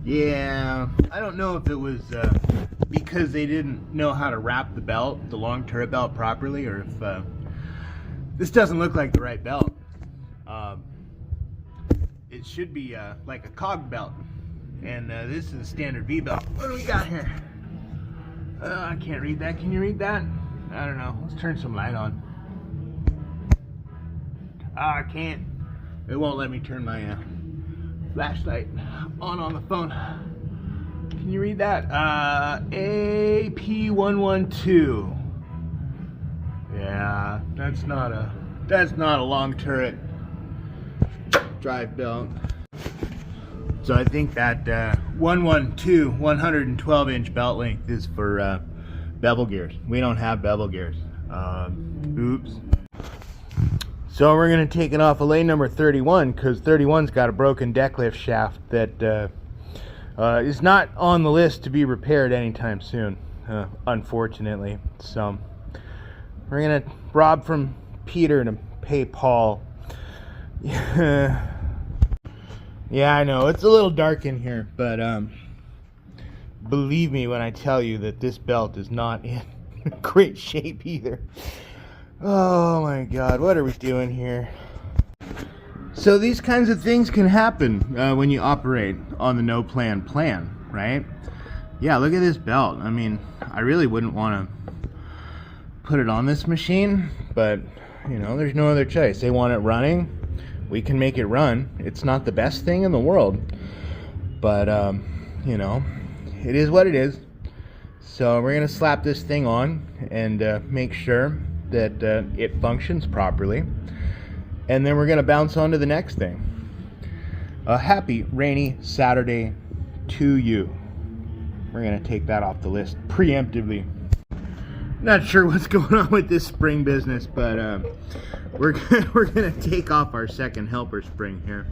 Yeah, I don't know if it was because they didn't know how to wrap the belt, the long turret belt properly, or if this doesn't look like the right belt. It should be like a cog belt, and this is a standard V belt. What do we got here? I can't read that. Can you read that? I don't know. Let's turn some light on. I can't. It won't let me turn my flashlight on the phone. Can you read that? AP112. Yeah, that's not a long turret drive belt. So I think that 112 112-inch belt length is for bevel gears. We don't have bevel gears. Oops. So we're going to take it off of lane number 31 because 31's got a broken deck lift shaft that is not on the list to be repaired anytime soon, unfortunately. So we're going to rob from Peter to pay Paul. Yeah, I know it's a little dark in here, but believe me when I tell you that this belt is not in great shape either. Oh my God, what are we doing here? So these kinds of things can happen when you operate on the no plan, right? Yeah, look at this belt. I mean, I really wouldn't want to put it on this machine, but you know, there's no other choice. They want it running. We can make it run. It's not the best thing in the world, but you know, it is what it is. So we're gonna slap this thing on and make sure that it functions properly, and then we're gonna bounce on to the next thing. A happy rainy Saturday to you. We're gonna take that off the list preemptively. Not sure what's going on with this spring business, but we're gonna take off our second helper spring here,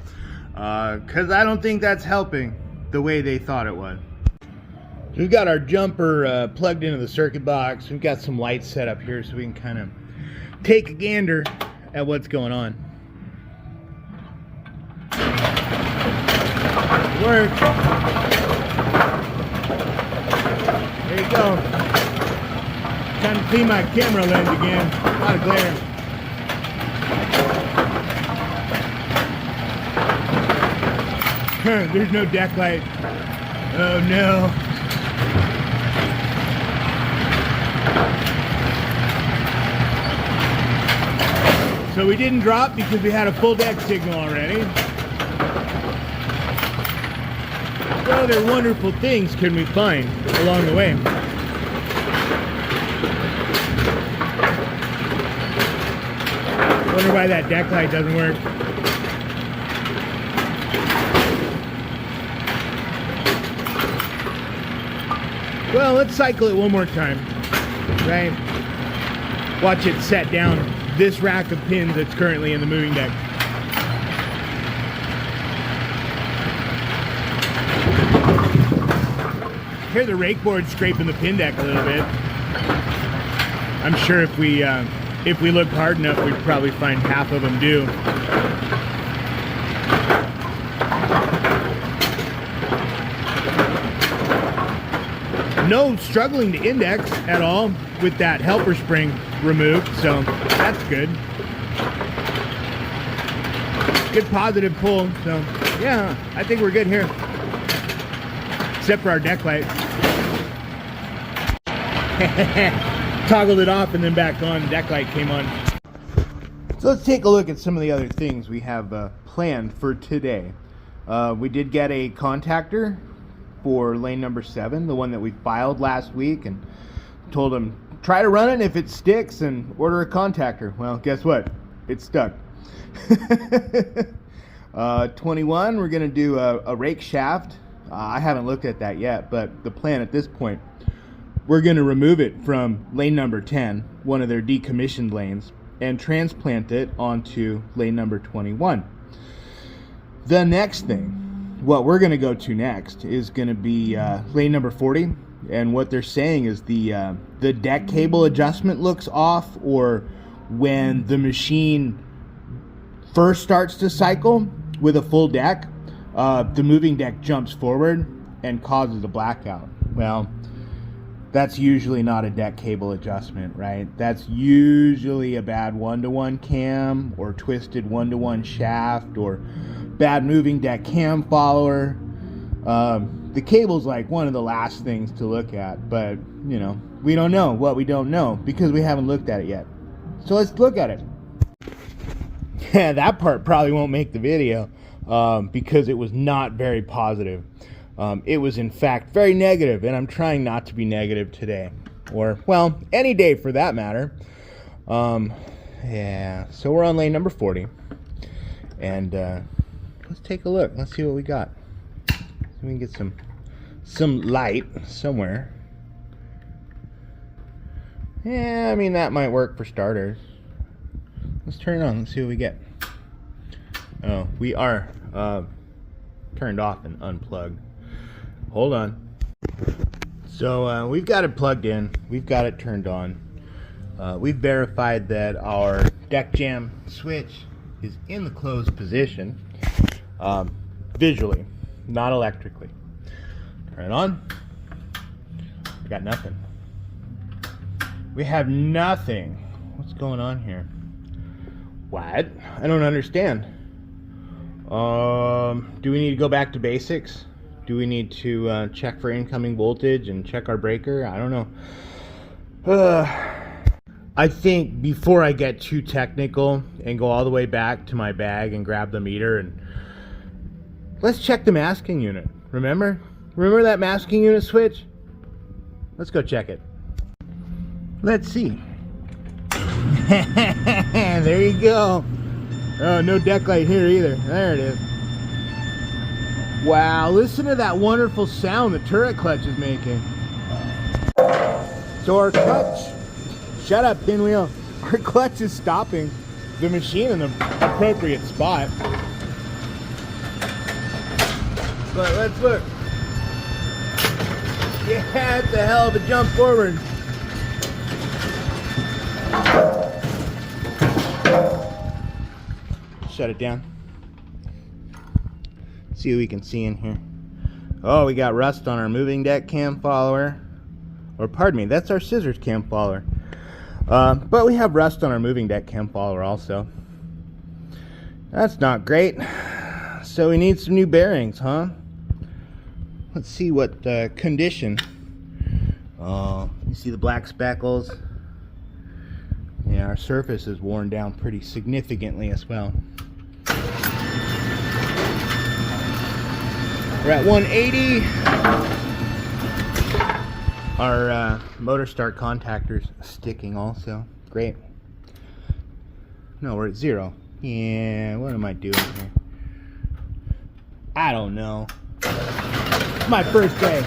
because I don't think that's helping the way they thought it would. We've got our jumper plugged into the circuit box. We've got some lights set up here so we can kind of take a gander at what's going on. Work. There you go. Trying to clean my camera lens again. A lot of glare. There's no deck light. Oh no. So we didn't drop because we had a full deck signal already. What other wonderful things can we find along the way? Wonder why that deck light doesn't work. Well, let's cycle it one more time, right? Watch it set down this rack of pins that's currently in the moving deck. Hear the rake board scraping the pin deck a little bit. I'm sure if we looked hard enough, we'd probably find half of them do. No struggling to index at all with that helper spring removed, so that's good. Good positive pull, so yeah, I think we're good here. Except for our deck light. Toggled it off and then back on, deck light came on. So let's take a look at some of the other things we have planned for today. We did get a contactor for lane number 7, the one that we filed last week, and told them try to run it. If it sticks, and order a contactor. Well, guess what? It stuck. 21, we're gonna do a rake shaft. I haven't looked at that yet, but the plan at this point, we're gonna remove it from lane number 10, one of their decommissioned lanes, and transplant it onto lane number 21. The next thing, what we're going to go to next is going to be lane number 40, and what they're saying is the deck cable adjustment looks off, or when the machine first starts to cycle with a full deck, the moving deck jumps forward and causes a blackout. Well, that's usually not a deck cable adjustment, right? That's usually a bad 1-to-1 cam, or twisted 1-to-1 shaft, or bad moving deck cam follower. The cable's like one of the last things to look at, but you know, we don't know what we don't know because we haven't looked at it yet. So let's look at it. Yeah, that part probably won't make the video because it was not very positive. It was in fact very negative, and I'm trying not to be negative today, or well, any day for that matter. Yeah, so we're on lane number 40, and let's take a look. Let's see what we got. We can get some light somewhere. Yeah, I mean, that might work for starters. Let's turn it on. Let's see what we get. Oh, we are turned off and unplugged. Hold on. So we've got it plugged in. We've got it turned on. We've verified that our deck jam switch is in the closed position, visually, not electrically. Turn it on. We got nothing. We have nothing. What's going on here? What? I don't understand. Do we need to go back to basics? Do we need to check for incoming voltage and check our breaker? I don't know. I think before I get too technical and go all the way back to my bag and grab the meter, and let's check the masking unit. Remember that masking unit switch? Let's go check it. Let's see. There you go. Oh, no deck light here either. There it is. Wow, listen to that wonderful sound the turret clutch is making. So our clutch, shut up, pinwheel. Our clutch is stopping the machine in the appropriate spot. But let's look. Yeah, it's a hell of a jump forward. Shut it down. See what we can see in here. Oh, we got rust on our moving deck cam follower. Or pardon me, that's our scissors cam follower. But we have rust on our moving deck cam follower also. That's not great. So we need some new bearings, huh? Let's see what condition. Oh, you see the black speckles? Yeah, our surface is worn down pretty significantly as well. We're at 180. Our motor start contactor's sticking also. Great. No, we're at 0. Yeah, what am I doing here? I don't know. It's my first day.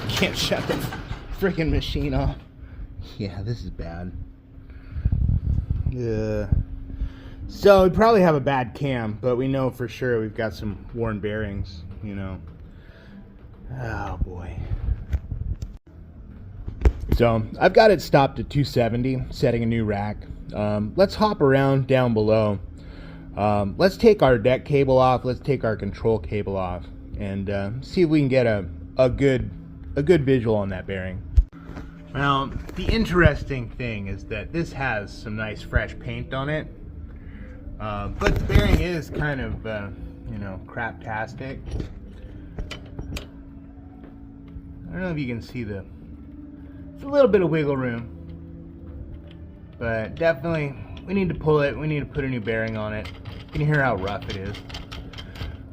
Can't shut the freaking machine off. Yeah, this is bad. So we probably have a bad cam, but we know for sure we've got some worn bearings, you know. Oh boy. So I've got it stopped at 270, setting a new rack. Let's hop around down below. Let's take our deck cable off. Let's take our control cable off, and see if we can get a good visual on that bearing. Now, the interesting thing is that this has some nice fresh paint on it, but the bearing is kind of, you know, craptastic. I don't know if you can see it's a little bit of wiggle room, but definitely we need to pull it. We need to put a new bearing on it. You can hear how rough it is.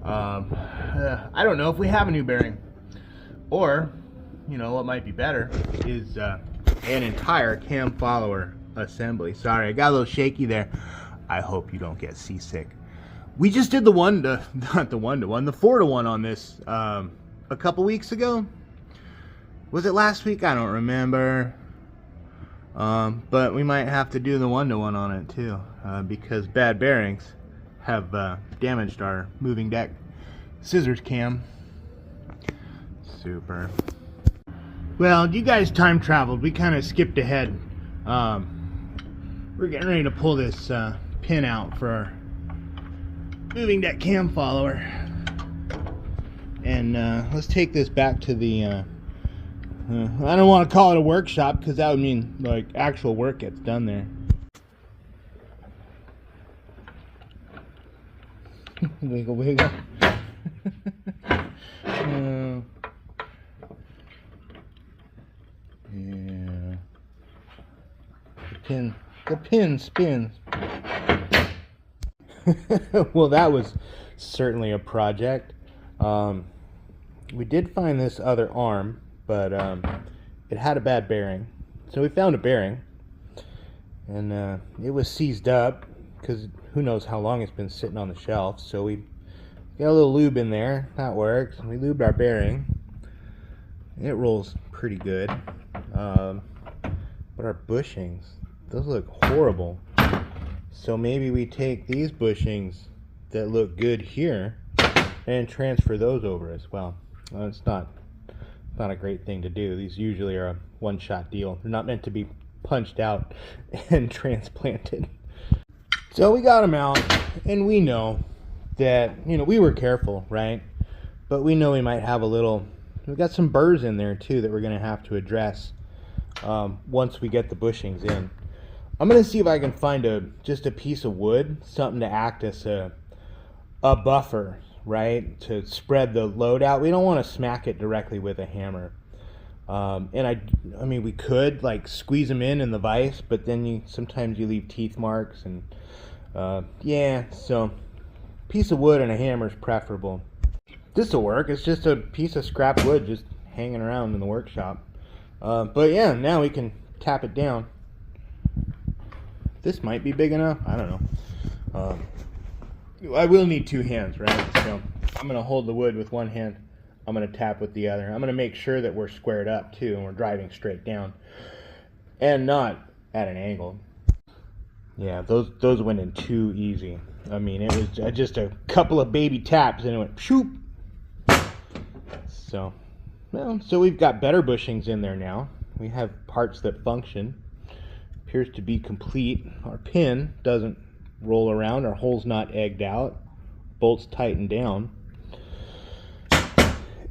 I don't know if we have a new bearing, or you know what might be better is an entire cam follower assembly. Sorry, I got a little shaky there. I hope you don't get seasick. We just did the 4-to-1 on this a couple weeks ago. Was it last week? I don't remember. But we might have to do the 1-to-1 on it too, because bad bearings have damaged our moving deck scissors cam. Super. Well, you guys time traveled. We kind of skipped ahead. We're getting ready to pull this pin out for our moving deck cam follower. and let's take this back to the I don't want to call it a workshop, because that would mean like actual work gets done there. Wiggle wiggle. Yeah. The pin spins. Well, that was certainly a project. We did find this other arm, but it had a bad bearing. So we found a bearing, and it was seized up, because who knows how long it's been sitting on the shelf. So we got a little lube in there. That works. We lubed our bearing. It rolls pretty good. But our bushings, those look horrible. So maybe we take these bushings that look good here and transfer those over as well. It's not a great thing to do. These usually are a one-shot deal. They're not meant to be punched out and transplanted. So we got them out, and we know that, you know, we were careful, right? But we know we might have we got some burrs in there too that we're going to have to address once we get the bushings in. I'm going to see if I can find just a piece of wood, something to act as a buffer, right, to spread the load out. We don't want to smack it directly with a hammer. And I mean, we could like squeeze them in the vise, but then sometimes you leave teeth marks, and yeah, so piece of wood and a hammer is preferable. This will work. It's just a piece of scrap wood just hanging around in the workshop. But yeah, now we can tap it down. This might be big enough. I don't know. I will need two hands, right? So I'm going to hold the wood with one hand. I'm going to tap with the other. I'm going to make sure that we're squared up too, and we're driving straight down and not at an angle. Yeah, those went in too easy. I mean, it was just a couple of baby taps and it went shoop. So, well, so we've got better bushings in there now. We have parts that function. Appears to be complete. Our pin doesn't roll around. Our hole's not egged out. Bolts tightened down.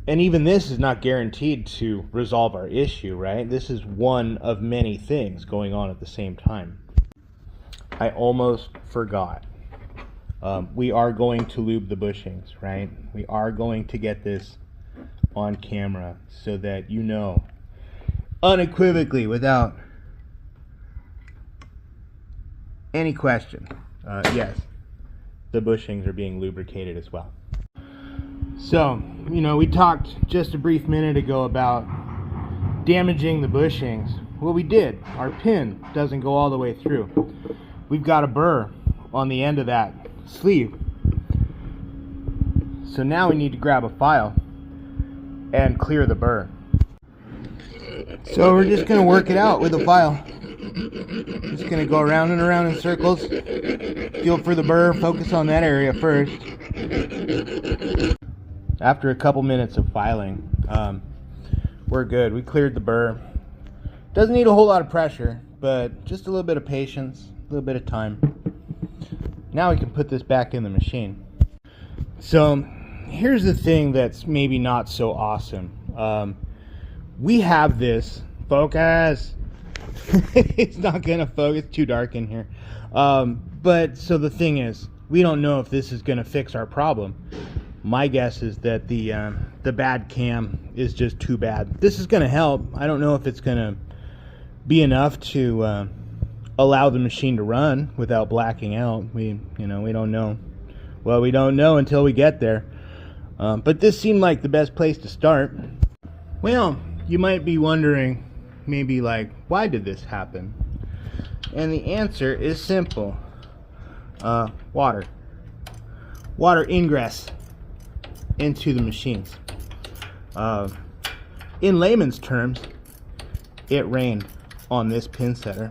And even this is not guaranteed to resolve our issue, right? This is one of many things going on at the same time. I almost forgot. We are going to lube the bushings, right? We are going to get this on camera so that you know unequivocally, without any question, yes, the bushings are being lubricated as well. So, you know, we talked just a brief minute ago about damaging the bushings. Well, we did. Our pin doesn't go all the way through. We've got a burr on the end of that sleeve. So now we need to grab a file and clear the burr. So we're just going to work it out with a file. Just going to go around and around in circles. Feel for the burr, focus on that area first. After a couple minutes of filing, we're good. We cleared the burr. Doesn't need a whole lot of pressure, but just a little bit of patience, a little bit of time. Now we can put this back in the machine. So here's the thing that's maybe not so awesome. We have this, focus. It's not gonna focus, it's too dark in here. But so the thing is, we don't know if this is gonna fix our problem. My guess is that the bad cam is just too bad. This is gonna help. I don't know if it's gonna be enough to allow the machine to run without blacking out. We don't know. Well, we don't know until we get there. But this seemed like the best place to start. Well, you might be wondering, maybe like, why did this happen? And the answer is simple. Water ingress into the machines. In layman's terms, it rained on this pin setter.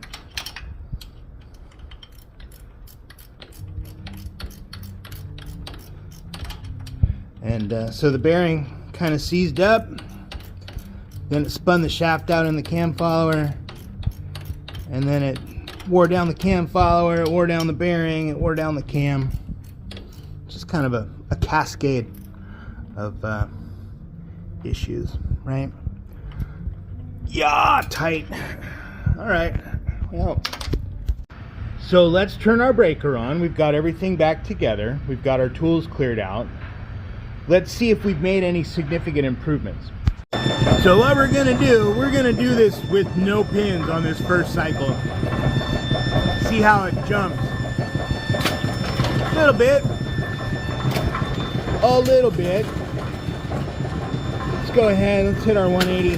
And so the bearing kind of seized up. Then it spun the shaft out in the cam follower, and then it wore down the cam follower, it wore down the bearing, it wore down the cam. Just kind of a cascade of issues, right? Yeah, tight. All right, well, so let's turn our breaker on. We've got everything back together. We've got our tools cleared out. Let's see if we've made any significant improvements. So what we're gonna do this with no pins on this first cycle. See how it jumps. A little bit. Let's go ahead, let's hit our 180.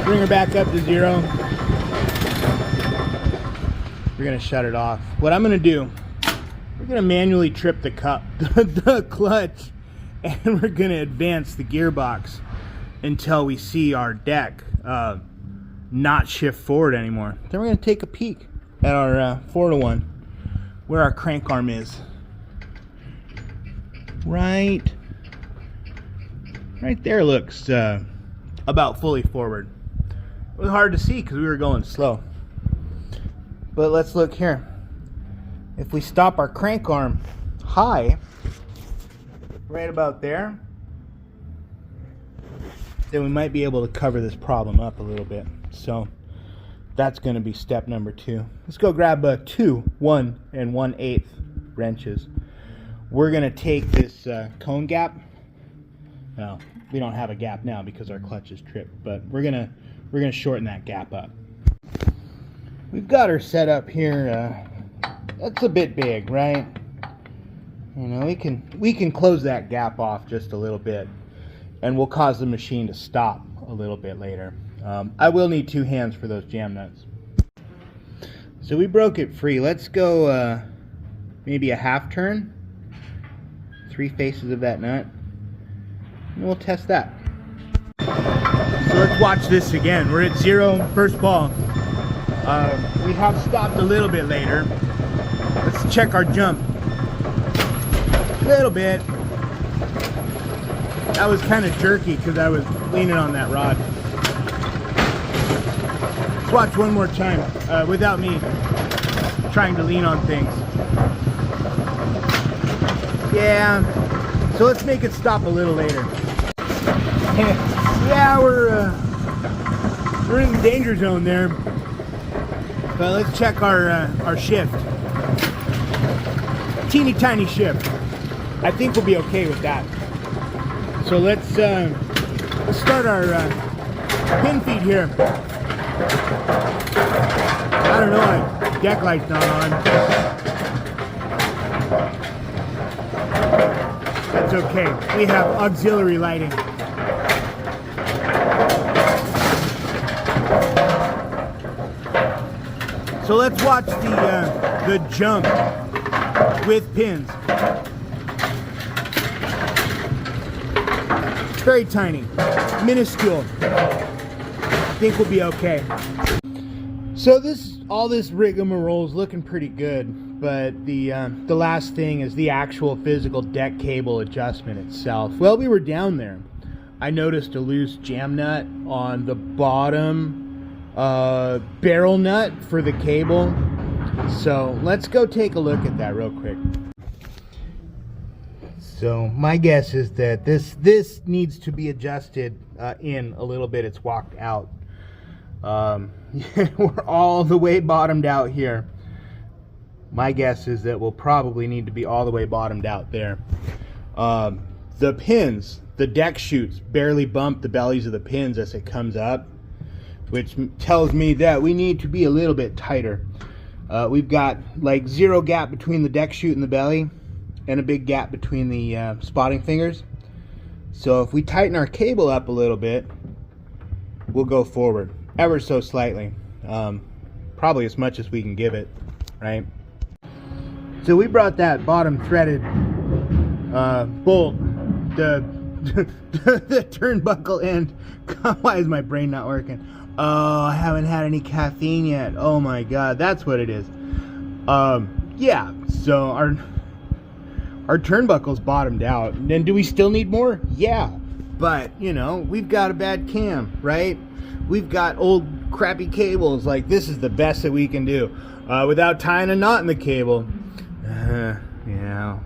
Bring her back up to 0. We're gonna shut it off. What I'm gonna do, we're gonna manually trip the clutch, and we're gonna advance the gearbox until we see our deck not shift forward anymore. Then we're gonna take a peek at our 4-to-1, where our crank arm is. Right there looks about fully forward. It was hard to see because we were going slow. But let's look here. If we stop our crank arm high, right about there, then we might be able to cover this problem up a little bit. So that's going to be step number 2. Let's go grab 2 1 1/8 wrenches. We're going to take this cone gap. Well, we don't have a gap now because our clutch is tripped, but we're gonna shorten that gap up. We've got her set up here. That's a bit big, right? You know, we can close that gap off just a little bit, and we'll cause the machine to stop a little bit later. I will need 2 hands for those jam nuts. So we broke it free. Let's go maybe a half turn, 3 faces of that nut, and we'll test that. So let's watch this again. We're at 0, first ball. We have stopped a little bit later. Let's check our jump. A little bit. That was kind of jerky because I was leaning on that rod. Let's watch one more time without me trying to lean on things. Yeah. So let's make it stop a little later. Yeah, we're in the danger zone there. But let's check our shift. Teeny tiny shift. I think we'll be okay with that. So let's start our pin feed here. I don't know, my deck light's not on. That's okay. We have auxiliary lighting. So let's watch the jump with pins. Very tiny, minuscule. I think we'll be okay. So all this rigmarole is looking pretty good, but the last thing is the actual physical deck cable adjustment itself. Well, we were down there. I noticed a loose jam nut on the bottom barrel nut for the cable. So let's go take a look at that real quick. So my guess is that this needs to be adjusted in a little bit. It's walked out. We're all the way bottomed out here. My guess is that we'll probably need to be all the way bottomed out there. The pins, the deck chutes barely bump the bellies of the pins as it comes up, which tells me that we need to be a little bit tighter. We've got like 0 gap between the deck chute and the belly, and a big gap between the spotting fingers. So if we tighten our cable up a little bit, we'll go forward ever so slightly, probably as much as we can give it, right? So we brought that bottom threaded bolt, the turnbuckle end. Why is my brain not working? Oh, I haven't had any caffeine yet. Oh my god, that's what it is. Yeah, so our turnbuckle's bottomed out. And then do we still need more? Yeah, but you know, we've got a bad cam, right? We've got old crappy cables. Like, this is the best that we can do without tying a knot in the cable. Yeah,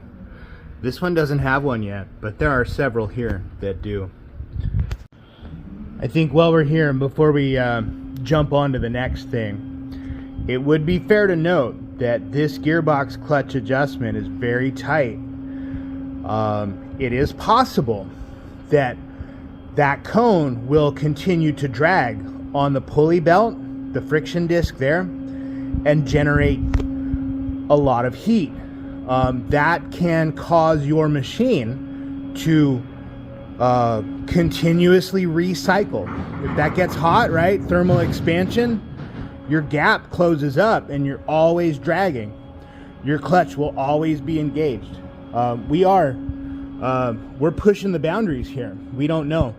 This one doesn't have one yet, but there are several here that do. I think while we're here and before we jump on to the next thing, it would be fair to note that this gearbox clutch adjustment is very tight. It is possible that that cone will continue to drag on the pulley belt, the friction disc there, and generate a lot of heat. That can cause your machine to continuously recycle. If that gets hot, right, thermal expansion, your gap closes up and you're always dragging. Your clutch will always be engaged. We're pushing the boundaries here. We don't know.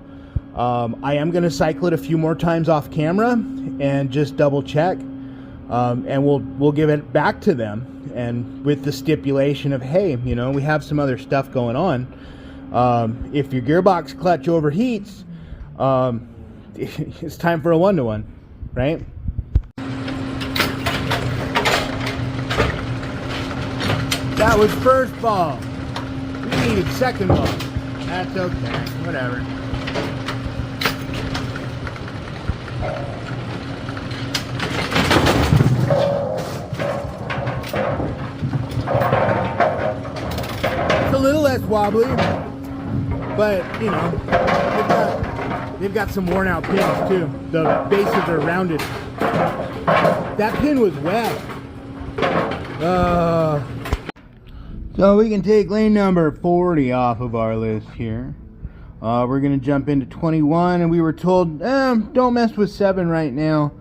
I am going to cycle it a few more times off camera and just double check, and we'll give it back to them, and with the stipulation of, hey, you know, we have some other stuff going on. If your gearbox clutch overheats, it's time for a 1-to-1, right? That was first ball. We needed second ball. That's okay, whatever. It's a little less wobbly, but you know, they've got some worn out pins too. The bases are rounded. That pin was wet. So we can take lane number 40 off of our list here. We're gonna jump into 21, and we were told, don't mess with 7 right now.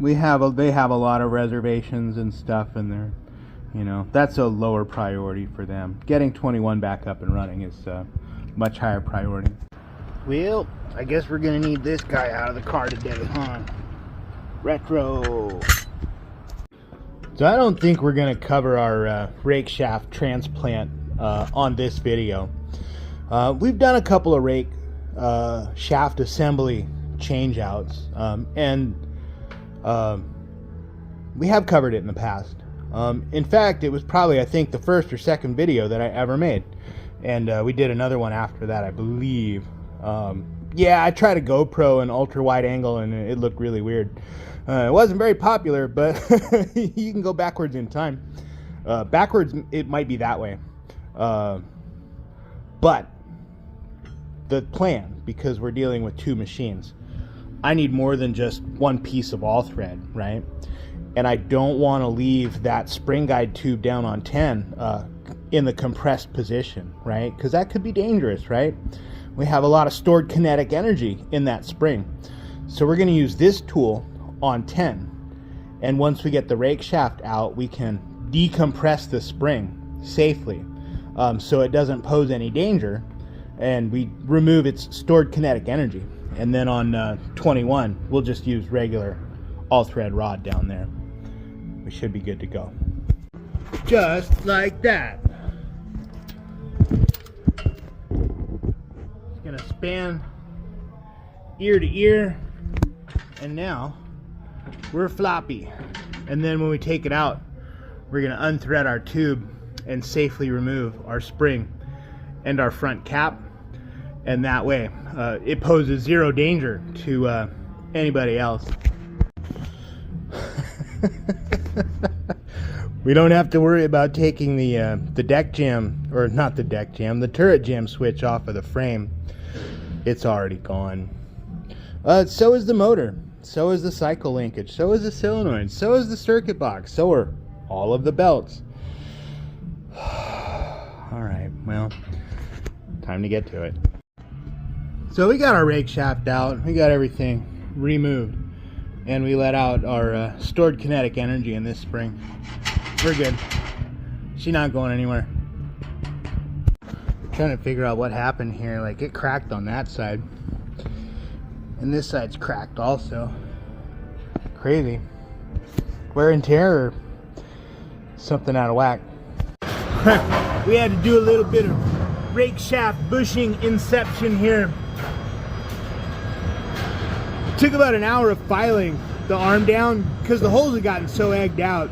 They have a lot of reservations and stuff, and they're, you know, that's a lower priority for them. Getting 21 back up and running is a much higher priority. Well, I guess we're gonna need this guy out of the car today, huh? Retro. So I don't think we're gonna cover our rake shaft transplant on this video. We've done a couple of rake shaft assembly changeouts, and we have covered it in the past. In fact, it was probably, I think, the first or second video that I ever made, and we did another one after that, I believe. Yeah, I tried a GoPro in ultra wide angle, and it looked really weird. It wasn't very popular, but you can go backwards in time. Backwards, it might be that way. But the plan, because we're dealing with 2 machines, I need more than just one piece of all thread, right? And I don't want to leave that spring guide tube down on 10 in the compressed position, right? Because that could be dangerous, right? We have a lot of stored kinetic energy in that spring. So we're going to use this tool on 10. And once we get the rake shaft out, we can decompress the spring safely, so it doesn't pose any danger, and we remove its stored kinetic energy. And then on 21, we'll just use regular all-thread rod down there. We should be good to go. Just like that. It's gonna span ear to ear, and now we're floppy. And then when we take it out, we're gonna unthread our tube and safely remove our spring and our front cap, and that way it poses 0 danger to anybody else. We don't have to worry about taking the deck jam, or not the deck jam, the turret jam switch off of the frame. It's already gone. So is the motor, so is the cycle linkage, so is the solenoid, so is the circuit box, so are all of the belts. Alright, well, time to get to it. So we got our rake shaft out, we got everything removed, and we let out our stored kinetic energy in this spring. We're good. She's not going anywhere. I'm trying to figure out what happened here. Like, it cracked on that side, and this side's cracked also. Crazy. Wear and tear or something out of whack. We had to do a little bit of rake shaft bushing inception here. It took about an hour of filing the arm down because the holes had gotten so egged out.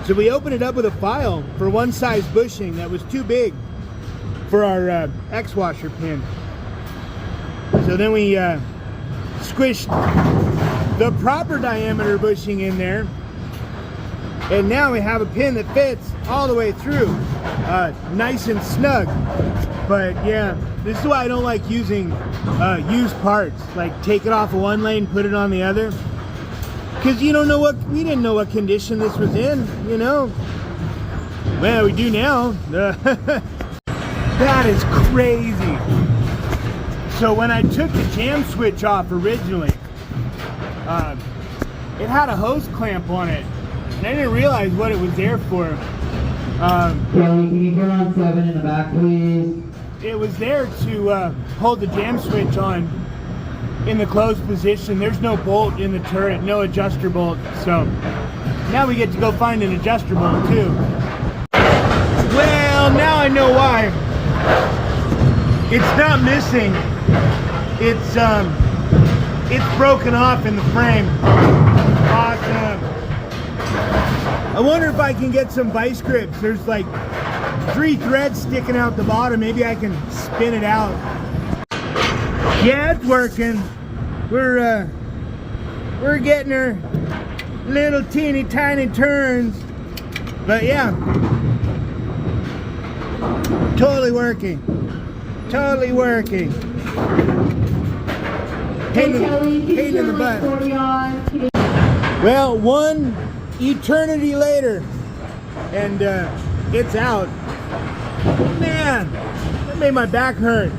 So we opened it up with a file for one size bushing that was too big for our X-washer pin. So then we squished the proper diameter bushing in there, and now we have a pin that fits all the way through, nice and snug. But yeah, this is why I don't like using used parts. Like, take it off of one lane, put it on the other, because you don't know what, we didn't know what condition this was in, you know. Well, we do now. That is crazy. So when I took the jam switch off originally, it had a hose clamp on it, and I didn't realize what it was there for. Kelly, can you turn on 7 in the back, please? It was there to hold the jam switch on in the closed position. There's no bolt in the turret, no adjuster bolt. So now we get to go find an adjuster bolt too. Well, now I know why. It's not missing. It's broken off in the frame. Awesome. I wonder if I can get some vice grips. There's like 3 threads sticking out the bottom. Maybe I can spin it out. Yeah, it's working. We're getting her little teeny tiny turns. But yeah, totally working. Totally working. Pain in the butt. Well, one eternity later, and it's out. Man, that made my back hurt.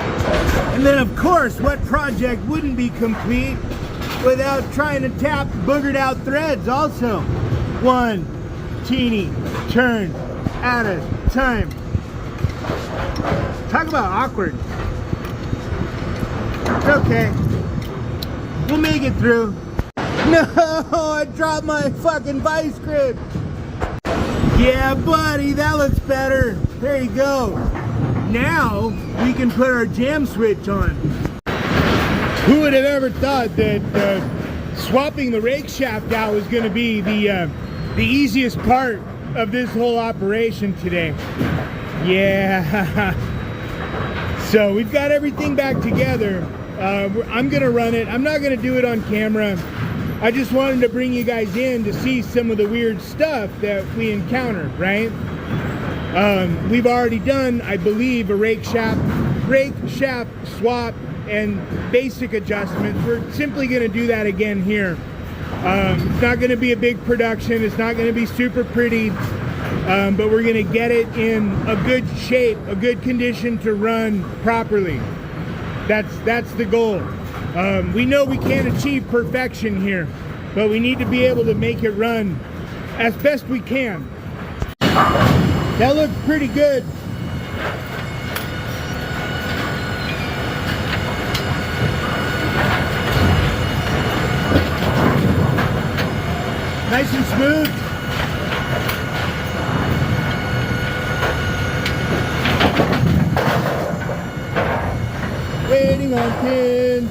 And then, of course, what project wouldn't be complete without trying to tap boogered out threads also? One teeny turn at a time. Talk about awkward. It's okay. We'll make it through. No, I dropped my fucking vice grip. Yeah, buddy, that looks better. There you go. Now we can put our jam switch on. Who would have ever thought that swapping the rake shaft out was going to be the easiest part of this whole operation today? Yeah. So we've got everything back together. I'm gonna run it. I'm not gonna do it on camera. I just wanted to bring you guys in to see some of the weird stuff that we encountered, right? We've already done, I believe, a rake shaft swap and basic adjustments. We're simply gonna do that again here. It's not gonna be a big production. It's not gonna be super pretty. But we're gonna get it in a good shape, a good condition to run properly. That's the goal. We know we can't achieve perfection here, but we need to be able to make it run as best we can. That looks pretty good. Nice and smooth. Waiting on pins.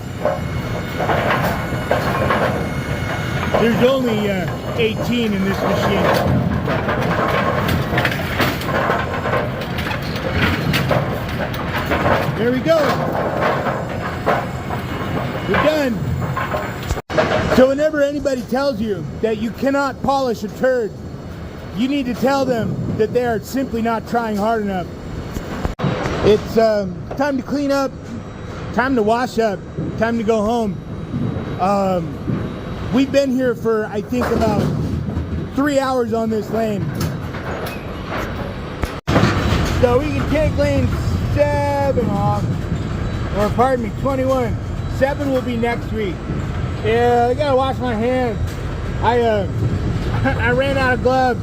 There's only 18 in this machine. There we go. We're done. So whenever anybody tells you that you cannot polish a turd, you need to tell them that they are simply not trying hard enough. It's time to clean up. Time to wash up, time to go home. We've been here for, I think, about 3 hours on this lane. So we can take lane 7 off, or pardon me, 21. 7 will be next week. Yeah, I gotta wash my hands. I ran out of gloves.